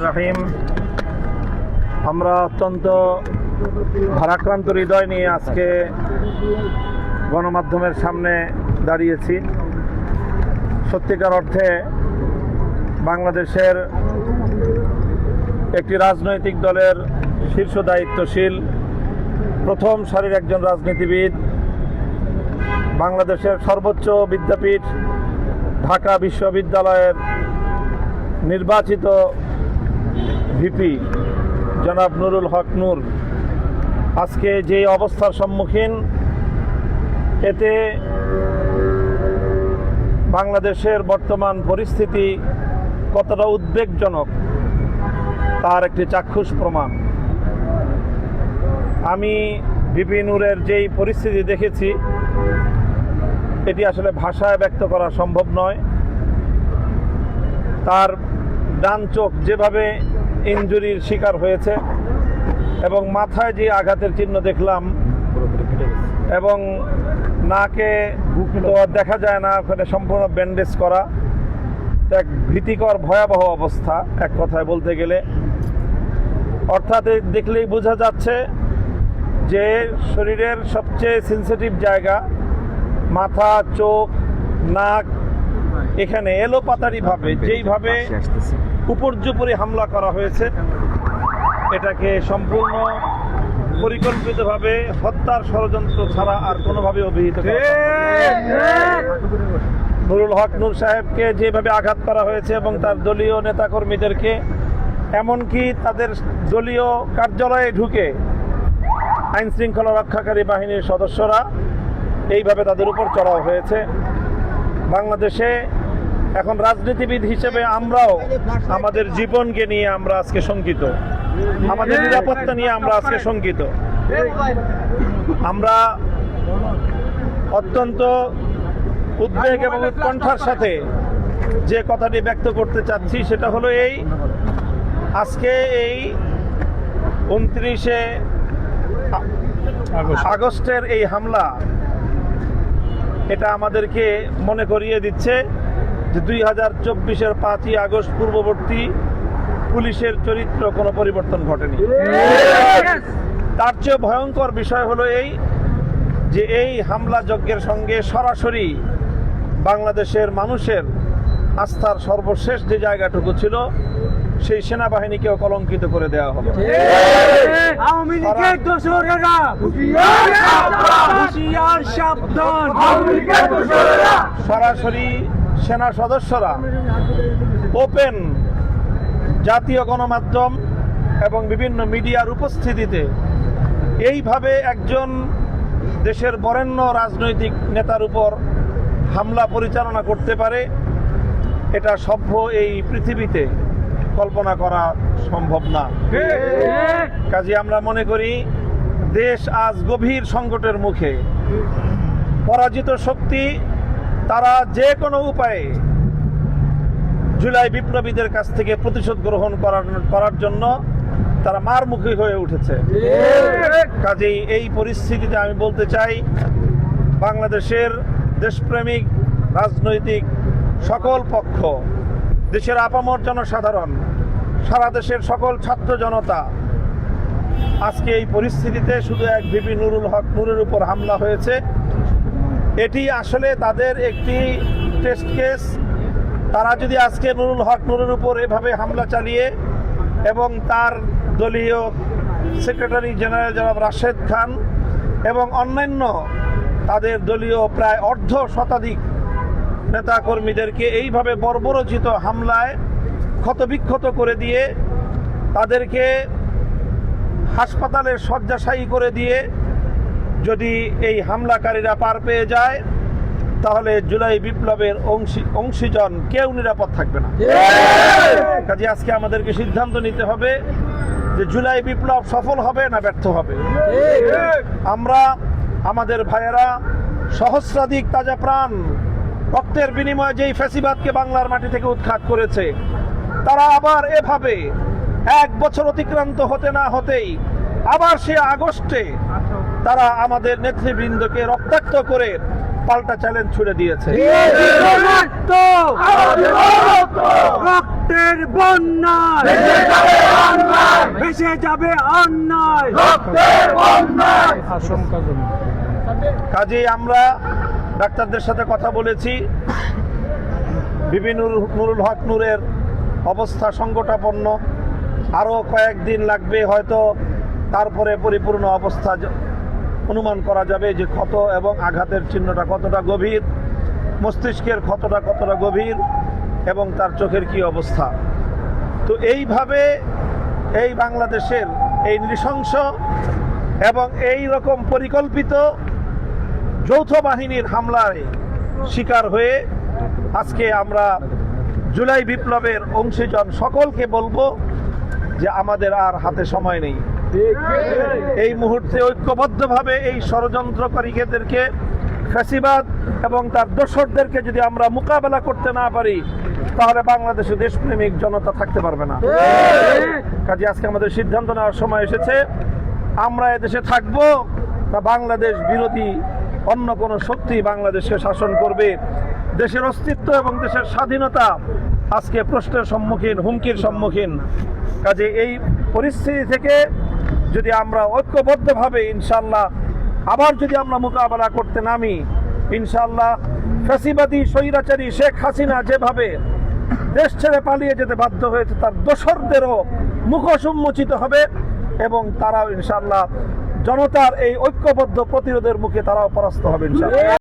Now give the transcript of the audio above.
রহিম। আমরা অত্যন্ত ভারাক্রান্ত হৃদয় নিয়ে আজকে গণমাধ্যমের সামনে দাঁড়িয়েছি। সত্যিকার অর্থে বাংলাদেশের একটি রাজনৈতিক দলের শীর্ষ দায়িত্বশীল প্রথম সারির একজন রাজনীতিবিদ, বাংলাদেশের সর্বোচ্চ বিদ্যাপীঠ ঢাকা বিশ্ববিদ্যালয়ের নির্বাচিত ভিপি জনাব নুরুল হক নূর আজকে যে অবস্থার সম্মুখীন, এতে বাংলাদেশের বর্তমান পরিস্থিতি কতটা উদ্বেগজনক তার একটি চাক্ষুষ প্রমাণ। আমি ভিপি নূরের যেই পরিস্থিতি দেখেছি, এটি আসলে ভাষায় ব্যক্ত করা সম্ভব নয়। তার ডান চোখ যেভাবে ইনজুরির শিকার হয়েছে এবং মাথায় যে আঘাতের চিহ্ন দেখলাম, এবং নাকে তো দেখা যায় না, ওখানে সম্পূর্ণ ব্যান্ডেজ করা, এক ভীতিকর ভয়াবহ অবস্থা এক কথায় বলতে গেলে। অর্থাৎ দেখলেই বোঝা যাচ্ছে যে শরীরের সবচেয়ে সেন্সিটিভ জায়গা মাথা, চোখ, নাক, এখানে এলোপাতাড়িভাবে যেইভাবে উপর্যুপরি হামলা করা হয়েছে, এটাকে সম্পূর্ণ পরিকল্পিতভাবে হত্যার ষড়যন্ত্র ছাড়া আর কোনোভাবে অভিহিত করা নুরুল হক নূর সাহেবকে যেভাবে আঘাত করা হয়েছে এবং তার দলীয় নেতাকর্মীদেরকে, এমনকি তাদের দলীয় কার্যালয়ে ঢুকে আইন শৃঙ্খলা রক্ষাকারী বাহিনীর সদস্যরা এইভাবে তাদের উপর চড়াও হয়েছে। বাংলাদেশে এখন রাজনীতিবিদ হিসেবে আমরাও আমাদের জীবনকে নিয়ে আমরা আজকে শঙ্কিত, আমাদের নিরাপত্তা নিয়ে আমরা আজকে শঙ্কিত। আমরা অত্যন্ত উদ্বেগ এবং উৎকণ্ঠার সাথে যে কথাটি ব্যক্ত করতে চাচ্ছি, সেটা হলো এই: আজকে এই 29শে আগস্টের এই হামলা, এটা আমাদেরকে মনে করিয়ে দিচ্ছে যে 2024-এর 5ই আগস্ট পূর্ববর্তী পুলিশের চরিত্র কোনো পরিবর্তন ঘটেনি। তার চেয়ে ভয়ঙ্কর বিষয় হলো এই যে এই হামলা যজ্ঞের সঙ্গে সরাসরি বাংলাদেশের মানুষের আস্থার সর্বশেষ যে জায়গাটুকু ছিল, সেই সেনাবাহিনীকেও কলঙ্কিত করে দেওয়া হলো। সরাসরি সেনা সদস্যরা ওপেন জাতীয় গণমাধ্যম এবং বিভিন্ন মিডিয়ার উপস্থিতিতে এইভাবে একজন দেশের বরেণ্য রাজনৈতিক নেতার উপর হামলা পরিচালনা করতে পারে, এটা সভ্য এই পৃথিবীতে কল্পনা করা সম্ভব না। কাজে আমরা মনে করি দেশ আজ গভীর সংকটের মুখে। পরাজিত শক্তি তারা যে কোনো উপায়ে জুলাই বিপ্লবীদের কাছ থেকে প্রতিশোধ গ্রহণ করার জন্য তারা মারমুখী হয়ে উঠেছে। কাজেই এই পরিস্থিতিতে আমি বলতে চাই, বাংলাদেশের দেশপ্রেমিক রাজনৈতিক সকল পক্ষ, দেশের আপামর জনসাধারণ, সারা দেশের সকল ছাত্র জনতা, আজকে এই পরিস্থিতিতে শুধু এক ভিপি নুরুল হক নূরের উপর হামলা হয়েছে, এটি আসলে তাদের একটি টেস্ট কেস। তারা যদি আজকে নুরুল হক নূরের উপর এভাবে হামলা চালিয়ে এবং তার দলীয় সেক্রেটারি জেনারেল জনাব রাশেদ খান এবং অন্যান্য তাদের দলীয় প্রায় অর্ধ শতাধিক নেতাকর্মীদেরকে এইভাবে বর্বরোচিত হামলায় ক্ষতবিক্ষত করে দিয়ে, তাদেরকে হাসপাতালের শয্যাশায়ী করে দিয়ে যদি এই হামলাকারীরা পার পেয়ে যায়, তাহলে জুলাই বিপ্লবের অংশীজন কেউ নিরাপদ থাকবে না। কাজে আজকে আমাদেরকে সিদ্ধান্ত নিতে হবে যে জুলাই বিপ্লব সফল হবে না ব্যর্থ হবে। আমরা, আমাদের ভাইয়েরা সহস্রাধিক তাজা প্রাণ রক্তের বিনিময়ে যেই ফ্যাসিবাদকে বাংলার মাটি থেকে উৎখাত করেছে, তারা আবার এভাবে 1 বছর অতিক্রান্ত হতে না হতেই আবার সে আগস্টে তারা আমাদের নেতৃবৃন্দকে রক্তাক্ত করে পাল্টা চ্যালেঞ্জ ছুড়ে দিয়েছে। রক্তের বন্যায় ভেসে যাবে অন্যায়। কাজেই আমরা ডাক্তারদের সাথে কথা বলেছি, বিভিন্ন নুরুল হক নূরের অবস্থা সংকটাপন্ন, আরও কয়েকদিন লাগবে হয়তো, তারপরে পরিপূর্ণ অবস্থা অনুমান করা যাবে যে ক্ষত এবং আঘাতের চিহ্নটা কতটা গভীর, মস্তিষ্কের ক্ষতটা কতটা গভীর এবং তার চোখের কি অবস্থা। তো এইভাবে এই বাংলাদেশের এই নৃশংস এবং এই রকম পরিকল্পিত যৌথ বাহিনীর হামলায় শিকার হয়ে আজকে আমরা জুলাই বিপ্লবের অংশীজন সকলকে বলবো যে আমাদের আর হাতে সময় নেই। এই মুহূর্তে ঐক্যবদ্ধভাবে এই ষড়যন্ত্রকারীদেরকে, ফ্যাসিবাদ এবং তার দোসরদেরকে যদি আমরা মোকাবেলা করতে না পারি, তাহলে বাংলাদেশে দেশপ্রেমিক জনতা থাকতে পারবে না। কাজে আজকে আমাদের সিদ্ধান্ত নেওয়ার সময় এসেছে, আমরা এদেশে থাকবো না বাংলাদেশ বিরোধী অন্য কোনো শক্তি বাংলাদেশকে শাসন করবে। দেশের অস্তিত্ব এবং দেশের স্বাধীনতা আজকে প্রশ্নের সম্মুখীন, হুমকির সম্মুখীন। কাজে এই পরিস্থিতি থেকে যদি আমরা ঐক্যবদ্ধভাবে ইনশাল্লাহ আবার যদি আমরা মোকাবেলা করতে নামি, ইনশাল্লাহ ফ্যাসিবাদী স্বৈরাচারী শেখ হাসিনা যেভাবে দেশ ছেড়ে পালিয়ে যেতে বাধ্য হয়েছে, তার দোসরদেরও মুখোশ উন্মোচিত হবে এবং তারাও ইনশাল্লাহ জনতার এই ঐক্যবদ্ধ প্রতিরোধের মুখে তারাও পরাস্ত হবে ইনশাল্লাহ।